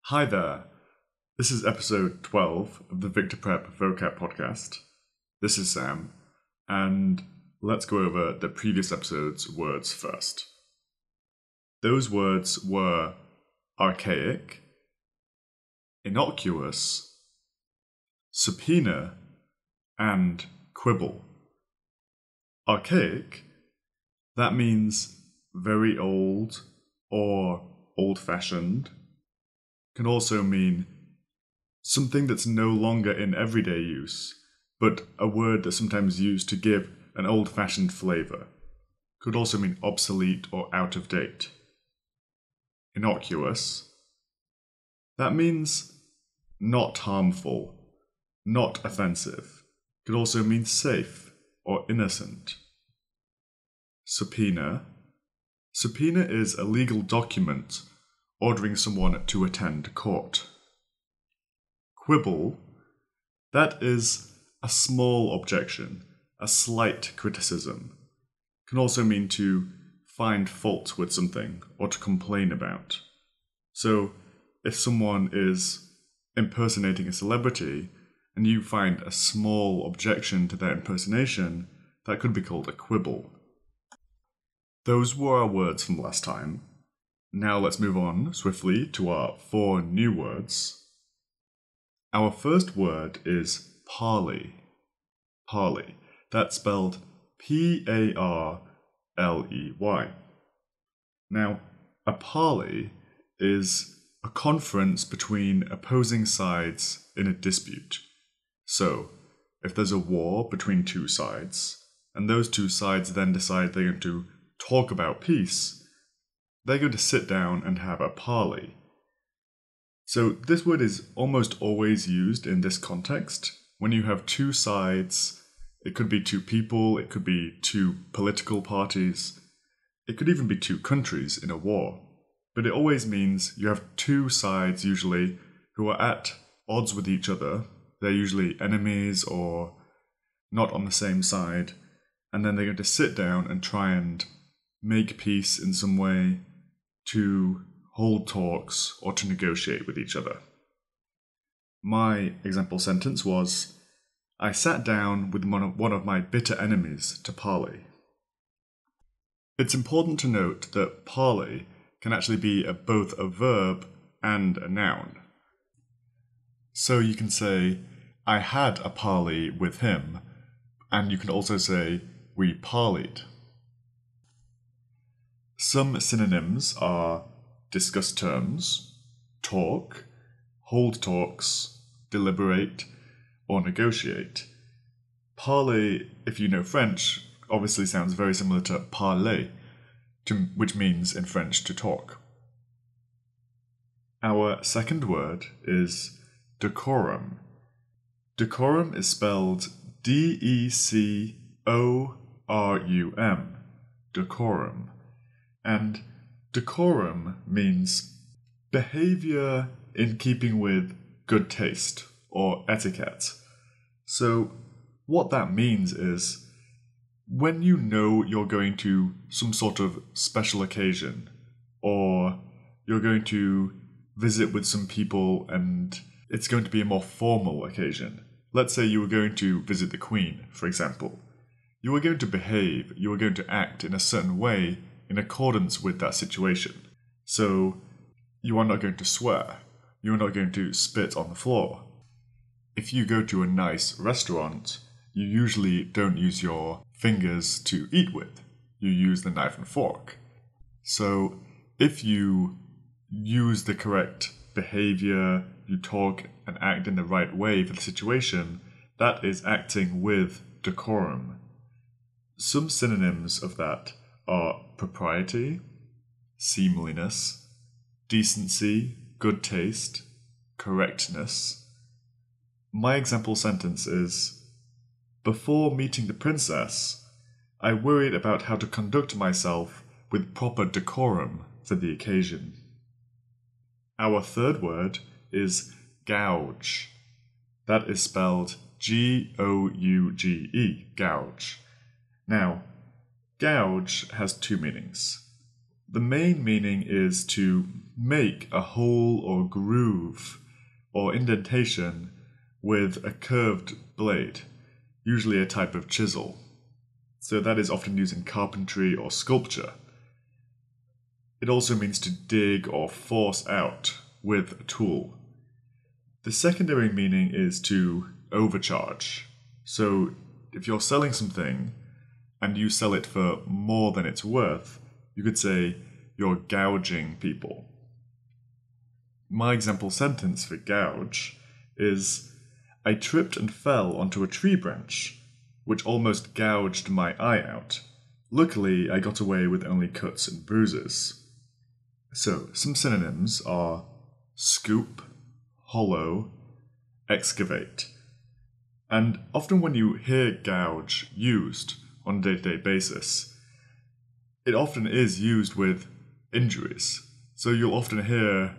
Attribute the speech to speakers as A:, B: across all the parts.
A: Hi there. This is episode 12 of the VictorPrep Vocab podcast. This is Sam, and let's go over the previous episode's words first. Those words were archaic, innocuous, subpoena, and quibble. Archaic, that means very old or old-fashioned. Can also mean something that's no longer in everyday use, but a word that's sometimes used to give an old-fashioned flavour. Could also mean obsolete or out of date. Innocuous, that means not harmful, not offensive. Could also mean safe or innocent. Subpoena is a legal document ordering someone to attend court. Quibble, that is a small objection, a slight criticism. Can also mean to find fault with something or to complain about. So, if someone is impersonating a celebrity and you find a small objection to their impersonation, that could be called a quibble. Those were our words from last time. Now let's move on swiftly to our 4 new words. Our first word is Parley. Parley. That's spelled P-A-R-L-E-Y. Now, a parley is a conference between opposing sides in a dispute. So, if there's a war between 2 sides, and those 2 sides then decide they're going to talk about peace, they're going to sit down and have a parley. So this word is almost always used in this context. When you have 2 sides, it could be 2 people, it could be 2 political parties, it could even be 2 countries in a war. But it always means you have 2 sides usually who are at odds with each other. They're usually enemies or not on the same side. And then they're going to sit down and try and make peace in some way, to hold talks or to negotiate with each other. My example sentence was, I sat down with one of my bitter enemies to parley. It's important to note that parley can actually be both a verb and a noun. So you can say, I had a parley with him, and you can also say, we parleyed. Some synonyms are discuss terms, talk, hold talks, deliberate, or negotiate. Parler, if you know French, obviously sounds very similar to parler, which means in French to talk. Our second word is decorum. Decorum is spelled D-E-C-O-R-U-M, decorum. And decorum means behavior in keeping with good taste or etiquette. So what that means is when you know you're going to some sort of special occasion or you're going to visit with some people and it's going to be a more formal occasion. Let's say you were going to visit the Queen, for example. You are going to behave, you are going to act in a certain way in accordance with that situation. So, you are not going to swear. You are not going to spit on the floor. If you go to a nice restaurant, you usually don't use your fingers to eat with. You use the knife and fork. So, if you use the correct behavior, you talk and act in the right way for the situation, that is acting with decorum. Some synonyms of that are propriety, seemliness, decency, good taste, correctness. My example sentence is, before meeting the princess, I worried about how to conduct myself with proper decorum for the occasion. Our third word is gouge. That is spelled G-O-U-G-E, gouge. Now, gouge has 2 meanings. The main meaning is to make a hole or groove or indentation with a curved blade, usually a type of chisel. So that is often used in carpentry or sculpture. It also means to dig or force out with a tool. The secondary meaning is to overcharge. So if you're selling something and you sell it for more than it's worth, you could say you're gouging people. My example sentence for gouge is, I tripped and fell onto a tree branch, which almost gouged my eye out. Luckily, I got away with only cuts and bruises. So, some synonyms are scoop, hollow, excavate. And often when you hear gouge used on a day-to-day basis, it often is used with injuries. So you'll often hear,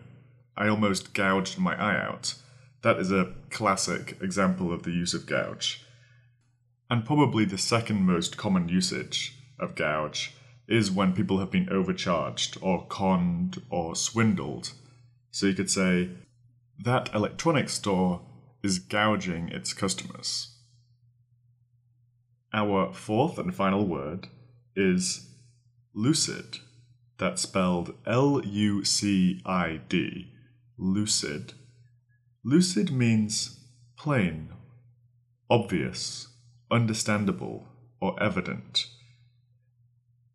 A: I almost gouged my eye out. That is a classic example of the use of gouge. And probably the second most common usage of gouge is when people have been overcharged or conned or swindled. So you could say, that electronics store is gouging its customers. Our fourth and final word is lucid. That's spelled L-U-C-I-D, lucid. Lucid means plain, obvious, understandable, or evident.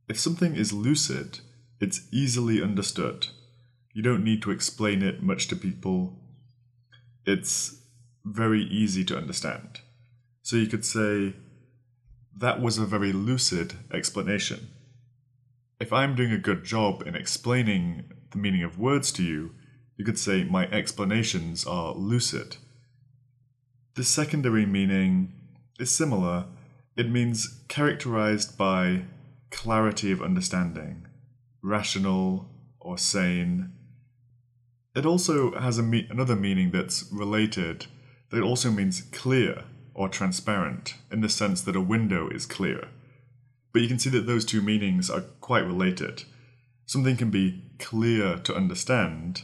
A: If something is lucid, it's easily understood. You don't need to explain it much to people. It's very easy to understand. So you could say, that was a very lucid explanation. If I'm doing a good job in explaining the meaning of words to you, you could say my explanations are lucid. The secondary meaning is similar. It means characterized by clarity of understanding, rational or sane. It also has another meaning that's related, that also means clear or transparent, in the sense that a window is clear. But you can see that those two meanings are quite related. Something can be clear to understand,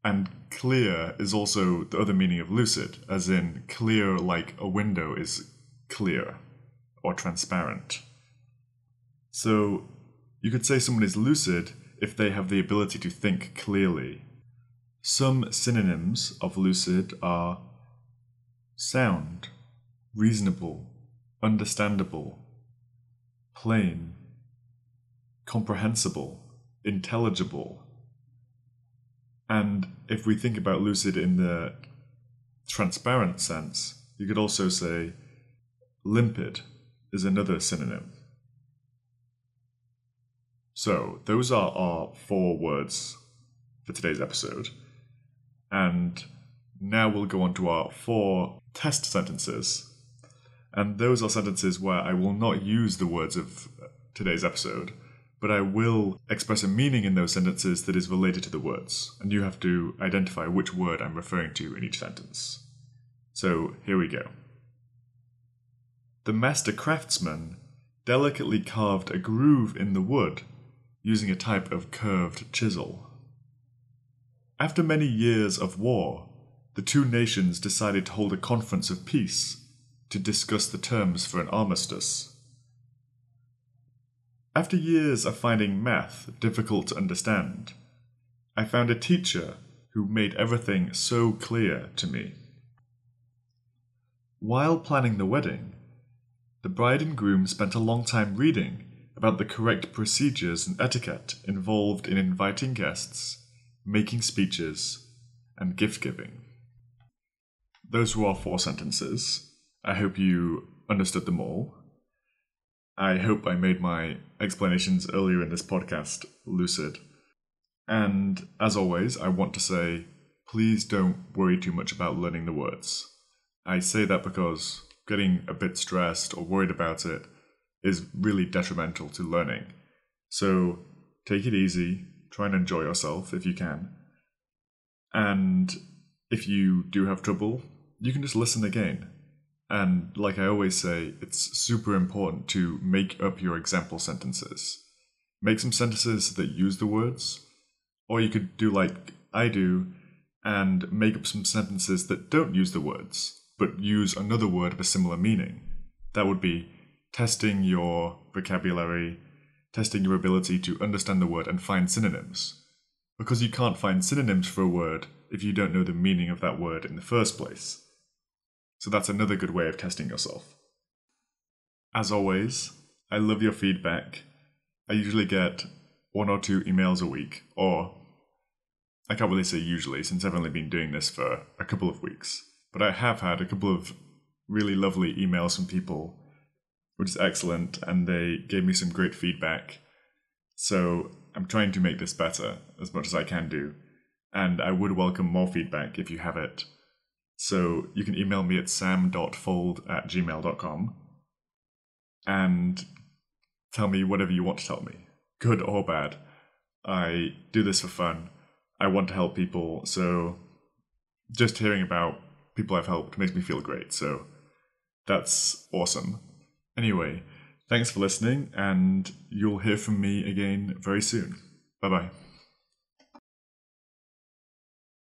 A: and clear is also the other meaning of lucid, as in clear like a window is clear or transparent. So you could say someone is lucid if they have the ability to think clearly. Some synonyms of lucid are sound, reasonable, understandable, plain, comprehensible, intelligible. And if we think about lucid in the transparent sense, you could also say limpid is another synonym. So those are our 4 words for today's episode. And now we'll go on to our 4 test sentences. And those are sentences where I will not use the words of today's episode, but I will express a meaning in those sentences that is related to the words. And you have to identify which word I'm referring to in each sentence. So here we go. The master craftsman delicately carved a groove in the wood using a type of curved chisel. After many years of war, the 2 nations decided to hold a conference of peace to discuss the terms for an armistice. After years of finding math difficult to understand, I found a teacher who made everything so clear to me. While planning the wedding, the bride and groom spent a long time reading about the correct procedures and etiquette involved in inviting guests, making speeches, and gift-giving. Those were our 4 sentences. I hope you understood them all. I hope I made my explanations earlier in this podcast lucid. And as always, I want to say, please don't worry too much about learning the words. I say that because getting a bit stressed or worried about it is really detrimental to learning. So take it easy, try and enjoy yourself if you can. And if you do have trouble, you can just listen again. And like I always say, it's super important to make up your example sentences. make some sentences that use the words, or you could do like I do and make up some sentences that don't use the words, but use another word of a similar meaning. That would be testing your vocabulary, testing your ability to understand the word and find synonyms. Because you can't find synonyms for a word if you don't know the meaning of that word in the first place. So that's another good way of testing yourself. As always, I love your feedback. I usually get 1 or 2 emails a week, or I can't really say usually since I've only been doing this for a couple of weeks. But I have had a couple of really lovely emails from people, which is excellent, and they gave me some great feedback. So I'm trying to make this better as much as I can do, and I would welcome more feedback if you have it. So you can email me at sam.fold@gmail.com and tell me whatever you want to tell me, good or bad. I do this for fun. I want to help people, so just hearing about people I've helped makes me feel great, so that's awesome. Anyway, thanks for listening, and you'll hear from me again very soon. Bye-bye.